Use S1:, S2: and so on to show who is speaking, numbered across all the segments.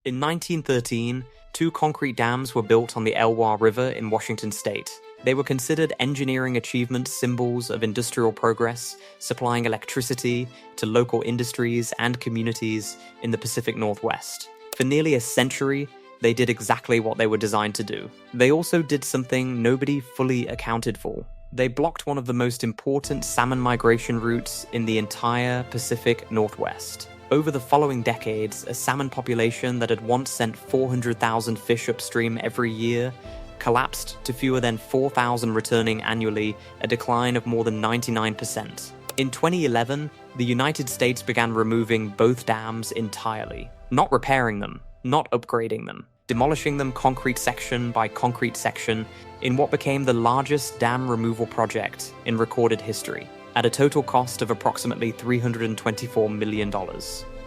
S1: In 1913, two concrete dams were built on the Elwha River in Washington state. They were considered engineering achievement symbols of industrial progress, supplying electricity to local industries and communities in the Pacific Northwest. For nearly a century, they did exactly what they were designed to do. They also did something nobody fully accounted for. They blocked one of the most important salmon migration routes in the entire Pacific Northwest. Over the following decades, a salmon population that had once sent 400,000 fish upstream every year collapsed to fewer than 4,000 returning annually, a decline of more than 99%. In 2011, the United States began removing both dams entirely, not repairing them, not upgrading them, demolishing them concrete section by concrete section in what became the largest dam removal project in recorded history, at a total cost of approximately $324 million.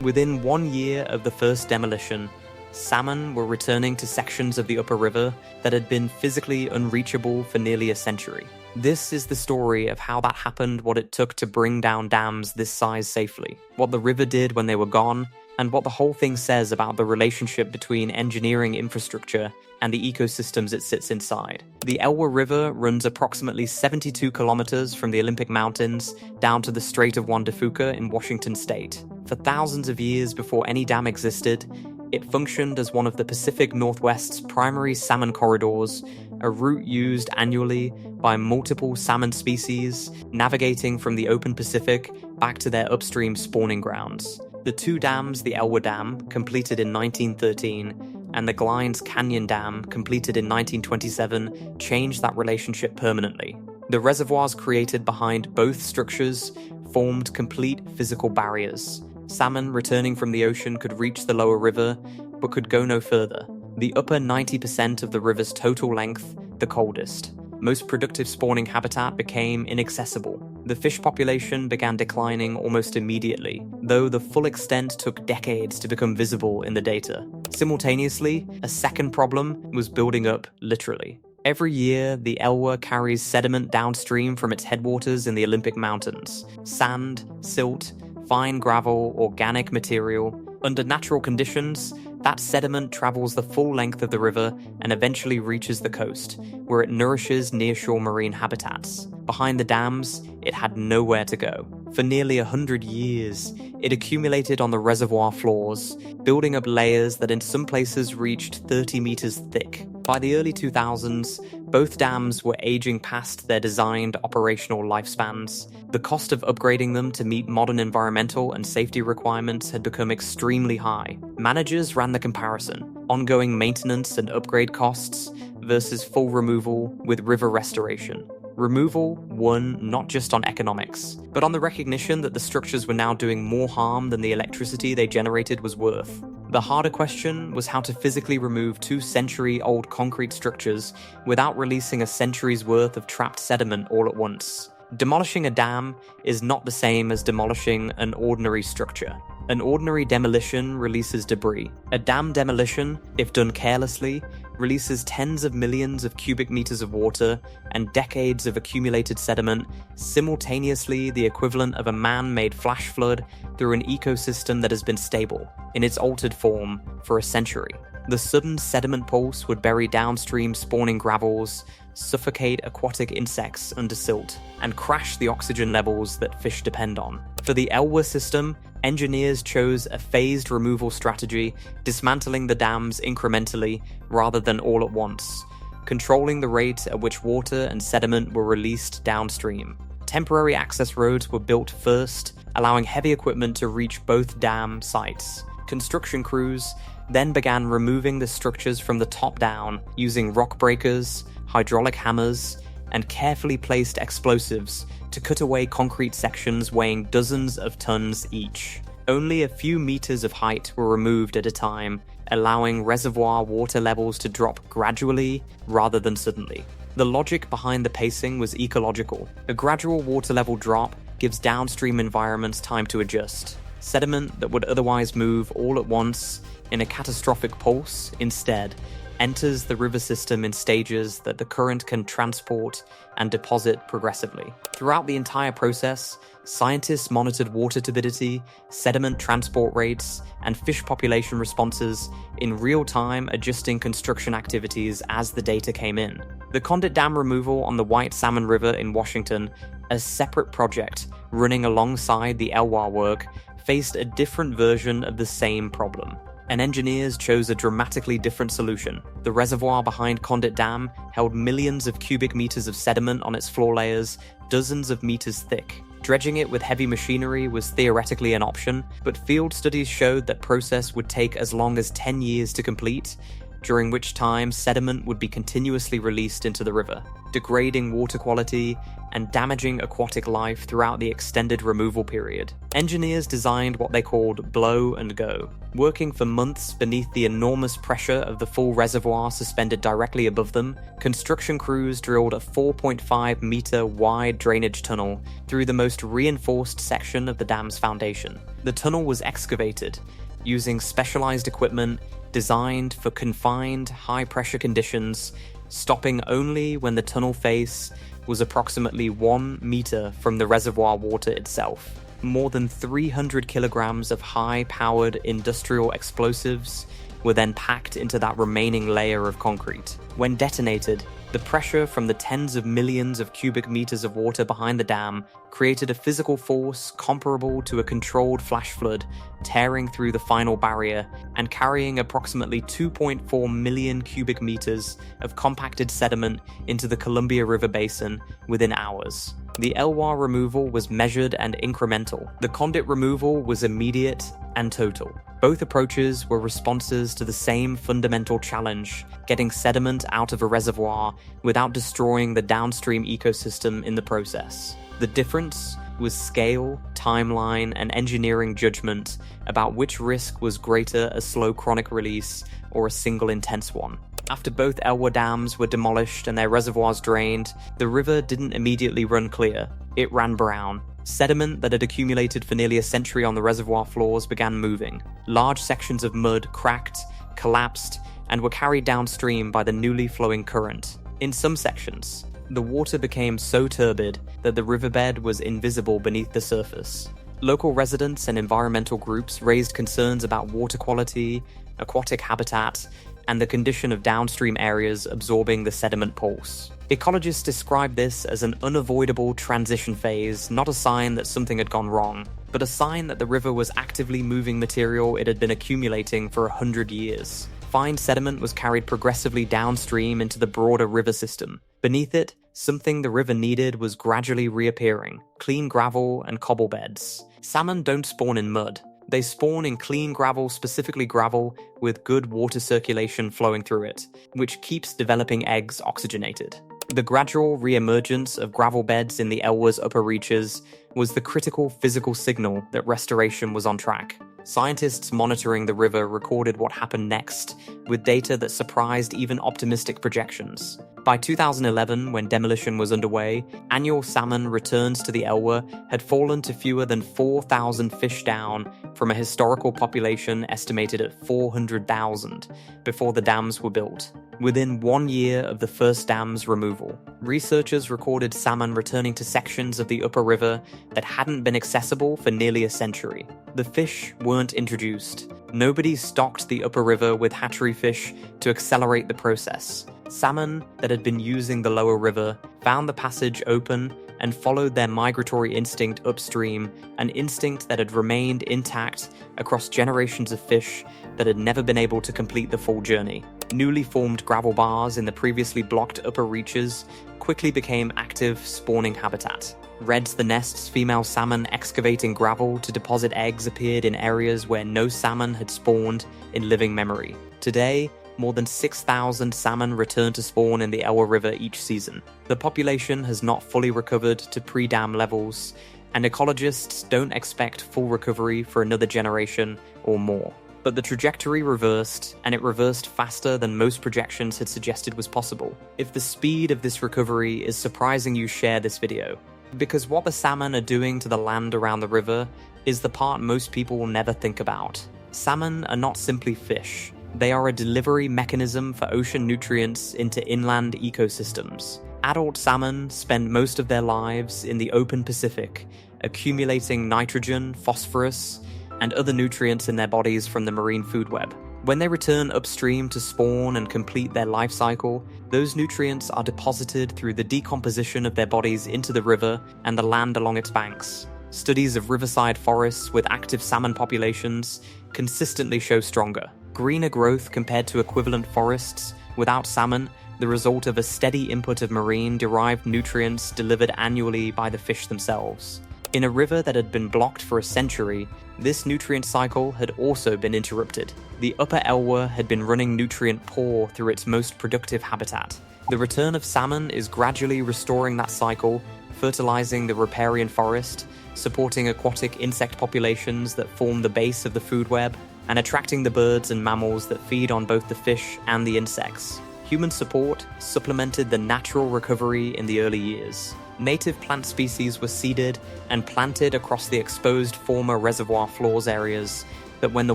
S1: Within 1 year of the first demolition, salmon were returning to sections of the upper river that had been physically unreachable for nearly a century. This is the story of how that happened, what it took to bring down dams this size safely, what the river did when they were gone, and what the whole thing says about the relationship between engineering infrastructure and the ecosystems it sits inside. The Elwha River runs approximately 72 kilometers from the Olympic Mountains down to the Strait of Juan de Fuca in Washington state. For thousands of years before any dam existed, it functioned as one of the Pacific Northwest's primary salmon corridors, a route used annually by multiple salmon species, navigating from the open Pacific back to their upstream spawning grounds. The two dams, the Elwha Dam, completed in 1913, and the Glines Canyon Dam, completed in 1927, changed that relationship permanently. The reservoirs created behind both structures formed complete physical barriers. Salmon returning from the ocean could reach the lower river, but could go no further. The upper 90% of the river's total length, the coldest, most productive spawning habitat, became inaccessible. The fish population began declining almost immediately, though the full extent took decades to become visible in the data. Simultaneously, a second problem was building up, literally. Every year, the Elwha carries sediment downstream from its headwaters in the Olympic Mountains. Sand, silt, fine gravel, organic material. Under natural conditions, that sediment travels the full length of the river and eventually reaches the coast, where it nourishes nearshore marine habitats. Behind the dams, it had nowhere to go. For nearly 100 years, it accumulated on the reservoir floors, building up layers that in some places reached 30 meters thick. By the early 2000s, both dams were aging past their designed operational lifespans. The cost of upgrading them to meet modern environmental and safety requirements had become extremely high. Managers ran the comparison: ongoing maintenance and upgrade costs versus full removal with river restoration. Removal won not just on economics, but on the recognition that the structures were now doing more harm than the electricity they generated was worth. The harder question was how to physically remove 2-century-old concrete structures without releasing a century's worth of trapped sediment all at once. Demolishing a dam is not the same as demolishing an ordinary structure. An ordinary demolition releases debris. A dam demolition, if done carelessly, releases tens of millions of cubic meters of water and decades of accumulated sediment, simultaneously the equivalent of a man-made flash flood through an ecosystem that has been stable, in its altered form, for a century. The sudden sediment pulse would bury downstream spawning gravels, suffocate aquatic insects under silt, and crash the oxygen levels that fish depend on. For the Elwha system, engineers chose a phased removal strategy, dismantling the dams incrementally rather than all at once, controlling the rate at which water and sediment were released downstream. Temporary access roads were built first, allowing heavy equipment to reach both dam sites. Construction crews then began removing the structures from the top down using rock breakers, hydraulic hammers, and carefully placed explosives to cut away concrete sections weighing dozens of tons each. Only a few meters of height were removed at a time, allowing reservoir water levels to drop gradually rather than suddenly. The logic behind the pacing was ecological. A gradual water level drop gives downstream environments time to adjust. Sediment that would otherwise move all at once in a catastrophic pulse, instead, enters the river system in stages that the current can transport and deposit progressively. Throughout the entire process, scientists monitored water turbidity, sediment transport rates, and fish population responses in real time, adjusting construction activities as the data came in. The Condit Dam removal on the White Salmon River in Washington, a separate project running alongside the Elwha work, faced a different version of the same problem. And engineers chose a dramatically different solution. The reservoir behind Condit Dam held millions of cubic meters of sediment on its floor layers, dozens of meters thick. Dredging it with heavy machinery was theoretically an option, but field studies showed that process would take as long as 10 years to complete, during which time sediment would be continuously released into the river, degrading water quality and damaging aquatic life throughout the extended removal period. Engineers designed what they called blow and go, working for months beneath the enormous pressure of the full reservoir suspended directly above them. Construction crews drilled a 4.5 meter wide drainage tunnel through the most reinforced section of the dam's foundation. The tunnel was excavated using specialized equipment designed for confined, high-pressure conditions, stopping only when the tunnel face was approximately 1 meter from the reservoir water itself. More than 300 kilograms of high-powered industrial explosives were then packed into that remaining layer of concrete. When detonated, the pressure from the tens of millions of cubic meters of water behind the dam created a physical force comparable to a controlled flash flood, tearing through the final barrier and carrying approximately 2.4 million cubic meters of compacted sediment into the Columbia River Basin within hours. The Elwha removal was measured and incremental. The Condit removal was immediate and total. Both approaches were responses to the same fundamental challenge: getting sediment out of a reservoir without destroying the downstream ecosystem in the process. The difference was scale, timeline, and engineering judgment about which risk was greater, a slow chronic release or a single intense one. After both Elwha dams were demolished and their reservoirs drained, the river didn't immediately run clear. It ran brown. Sediment that had accumulated for nearly a century on the reservoir floors began moving. Large sections of mud cracked, collapsed, and were carried downstream by the newly flowing current. In some sections, the water became so turbid that the riverbed was invisible beneath the surface. Local residents and environmental groups raised concerns about water quality, aquatic habitat, and the condition of downstream areas absorbing the sediment pulse. Ecologists describe this as an unavoidable transition phase, not a sign that something had gone wrong, but a sign that the river was actively moving material it had been accumulating for 100 years. Fine sediment was carried progressively downstream into the broader river system. Beneath it, something the river needed was gradually reappearing: clean gravel and cobble beds. Salmon don't spawn in mud. They spawn in clean gravel, specifically gravel with good water circulation flowing through it, which keeps developing eggs oxygenated. The gradual re-emergence of gravel beds in the Elwha's upper reaches was the critical physical signal that restoration was on track. Scientists monitoring the river recorded what happened next, with data that surprised even optimistic projections. By 2011, when demolition was underway, annual salmon returns to the Elwha had fallen to fewer than 4,000 fish down from a historical population estimated at 400,000 before the dams were built. Within 1 year of the first dam's removal, researchers recorded salmon returning to sections of the upper river that hadn't been accessible for nearly a century. The fish weren't introduced. Nobody stocked the upper river with hatchery fish to accelerate the process. Salmon that had been using the lower river found the passage open and followed their migratory instinct upstream, an instinct that had remained intact across generations of fish that had never been able to complete the full journey. Newly formed gravel bars in the previously blocked upper reaches quickly became active spawning habitat. Reds the Nest's female salmon excavating gravel to deposit eggs appeared in areas where no salmon had spawned in living memory. Today, more than 6,000 salmon return to spawn in the Elwha River each season. The population has not fully recovered to pre-dam levels, and ecologists don't expect full recovery for another generation or more. But the trajectory reversed, and it reversed faster than most projections had suggested was possible. If the speed of this recovery is surprising you, share this video. Because what the salmon are doing to the land around the river is the part most people will never think about. Salmon are not simply fish. They are a delivery mechanism for ocean nutrients into inland ecosystems. Adult salmon spend most of their lives in the open Pacific, accumulating nitrogen, phosphorus, and other nutrients in their bodies from the marine food web. When they return upstream to spawn and complete their life cycle, those nutrients are deposited through the decomposition of their bodies into the river and the land along its banks. Studies of riverside forests with active salmon populations consistently show stronger, greener growth compared to equivalent forests without salmon, the result of a steady input of marine-derived nutrients delivered annually by the fish themselves. In a river that had been blocked for a century, this nutrient cycle had also been interrupted. The upper Elwha had been running nutrient poor through its most productive habitat. The return of salmon is gradually restoring that cycle, fertilizing the riparian forest, supporting aquatic insect populations that form the base of the food web, and attracting the birds and mammals that feed on both the fish and the insects. Human support supplemented the natural recovery in the early years. Native plant species were seeded and planted across the exposed former reservoir floors areas that, when the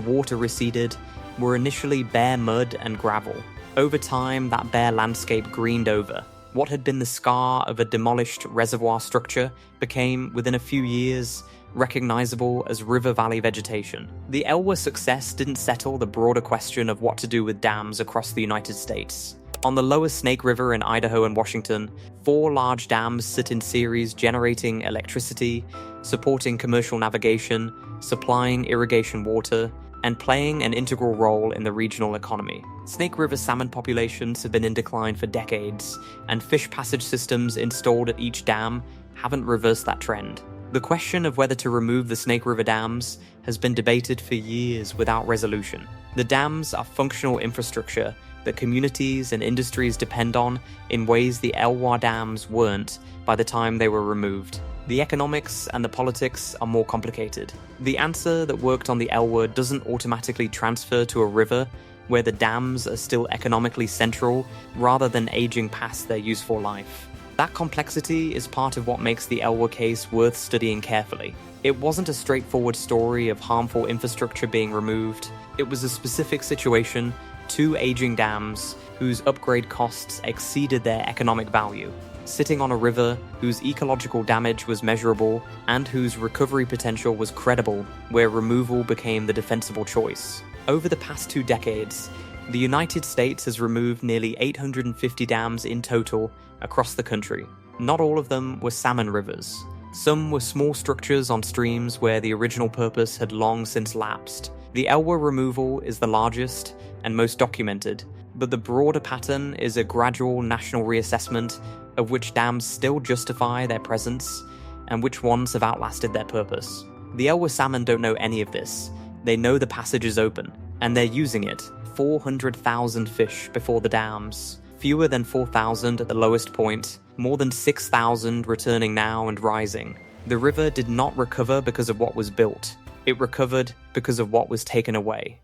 S1: water receded, were initially bare mud and gravel. Over time, that bare landscape greened over. What had been the scar of a demolished reservoir structure became, within a few years, recognizable as river valley vegetation. The Elwha success didn't settle the broader question of what to do with dams across the United States. On the lower Snake River in Idaho and Washington, 4 large dams sit in series generating electricity, supporting commercial navigation, supplying irrigation water, and playing an integral role in the regional economy. Snake River salmon populations have been in decline for decades, and fish passage systems installed at each dam haven't reversed that trend. The question of whether to remove the Snake River dams has been debated for years without resolution. The dams are functional infrastructure that communities and industries depend on in ways the Elwha dams weren't by the time they were removed. The economics and the politics are more complicated. The answer that worked on the Elwha doesn't automatically transfer to a river where the dams are still economically central rather than aging past their useful life. That complexity is part of what makes the Elwha case worth studying carefully. It wasn't a straightforward story of harmful infrastructure being removed. It was a specific situation, 2 aging dams whose upgrade costs exceeded their economic value, sitting on a river whose ecological damage was measurable and whose recovery potential was credible, where removal became the defensible choice. Over the past 2 decades, the United States has removed nearly 850 dams in total across the country. Not all of them were salmon rivers. Some were small structures on streams where the original purpose had long since lapsed. The Elwha removal is the largest and most documented, but the broader pattern is a gradual national reassessment of which dams still justify their presence and which ones have outlasted their purpose. The Elwha salmon don't know any of this. They know the passage is open, and they're using it. 400,000 fish before the dams, fewer than 4,000 at the lowest point, more than 6,000 returning now and rising. The river did not recover because of what was built. It recovered because of what was taken away.